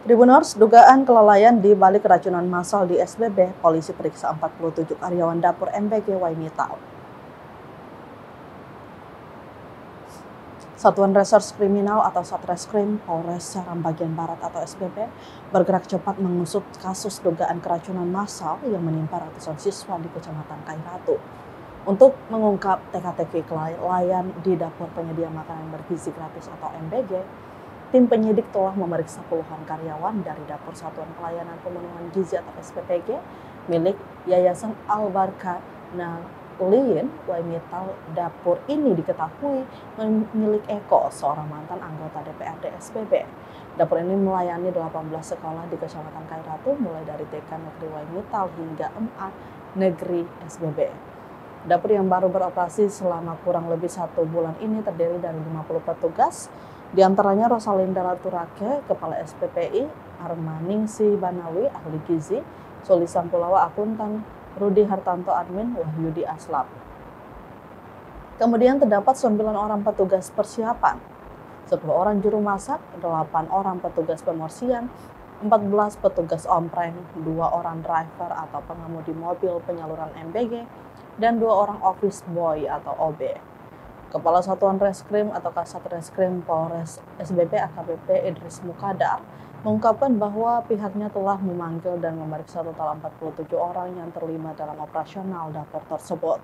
Tribuners, dugaan kelalaian di balik keracunan massal di SBB, polisi periksa 47 karyawan dapur MBG Waimitau. Satuan Reserse Kriminal atau Satreskrim Polres Seram Bagian Barat atau SBB bergerak cepat mengusut kasus dugaan keracunan massal yang menimpa ratusan siswa di Kecamatan Kairatu. Untuk mengungkap teka-teki kelalaian di dapur penyedia makanan bergizi gratis atau MBG, tim penyidik telah memeriksa puluhan karyawan dari Dapur Satuan Pelayanan Pemenuhan Gizi atau SPPG milik Yayasan Al-Barka Nahliyin Waimitau. Dapur ini diketahui milik Eko, seorang mantan anggota DPRD SBB. Dapur ini melayani 18 sekolah di Kecamatan Kairatu, mulai dari TK Negeri Waimitau hingga MA Negeri SBB. Dapur yang baru beroperasi selama kurang lebih 1 bulan ini terdiri dari 50 petugas, di antaranya Rosalinda Laturake, Kepala SPPI, Armaningsi Banawi, Ahli Gizi, Soli Sampulawa, Akuntan, Rudi Hartanto, Admin, Wahyudi Aslap. Kemudian terdapat 9 orang petugas persiapan, 10 orang juru masak, 8 orang petugas pemorsian, 14 petugas ompreng, 2 orang driver atau pengemudi mobil penyaluran MBG, dan 2 orang office boy atau OB. Kepala Satuan Reskrim atau Kasat Reskrim Polres SBB AKBP Idris Mukadar mengungkapkan bahwa pihaknya telah memanggil dan memeriksa total 47 orang yang terlibat dalam operasional dapur tersebut.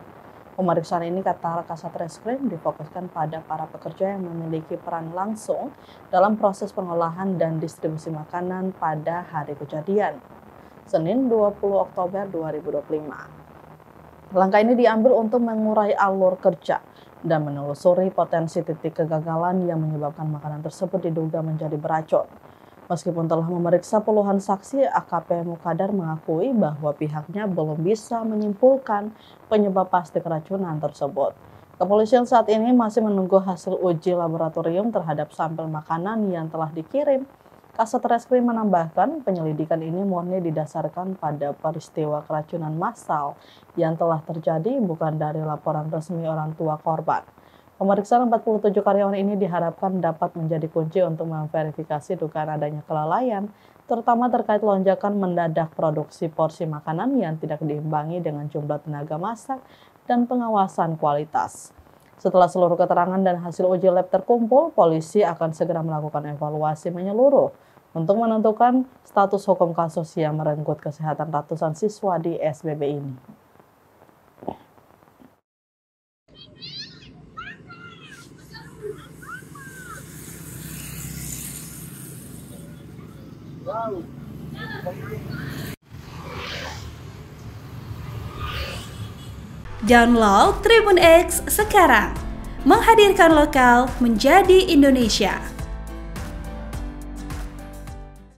Pemeriksaan ini, kata Kasat Reskrim, difokuskan pada para pekerja yang memiliki peran langsung dalam proses pengolahan dan distribusi makanan pada hari kejadian, Senin 20 Oktober 2025. Langkah ini diambil untuk mengurai alur kerja dan menelusuri potensi titik kegagalan yang menyebabkan makanan tersebut diduga menjadi beracun. Meskipun telah memeriksa puluhan saksi, AKP Mukadar mengakui bahwa pihaknya belum bisa menyimpulkan penyebab pasti keracunan tersebut. Kepolisian saat ini masih menunggu hasil uji laboratorium terhadap sampel makanan yang telah dikirim. Kasat Reskrim menambahkan, penyelidikan ini murni didasarkan pada peristiwa keracunan massal yang telah terjadi, bukan dari laporan resmi orang tua korban. Pemeriksaan 47 karyawan ini diharapkan dapat menjadi kunci untuk memverifikasi dugaan adanya kelalaian, terutama terkait lonjakan mendadak produksi porsi makanan yang tidak diimbangi dengan jumlah tenaga masak dan pengawasan kualitas. Setelah seluruh keterangan dan hasil uji lab terkumpul, polisi akan segera melakukan evaluasi menyeluruh untuk menentukan status hukum kasus yang merenggut kesehatan ratusan siswa di SBB ini. Download Tribun X sekarang, menghadirkan lokal menjadi Indonesia.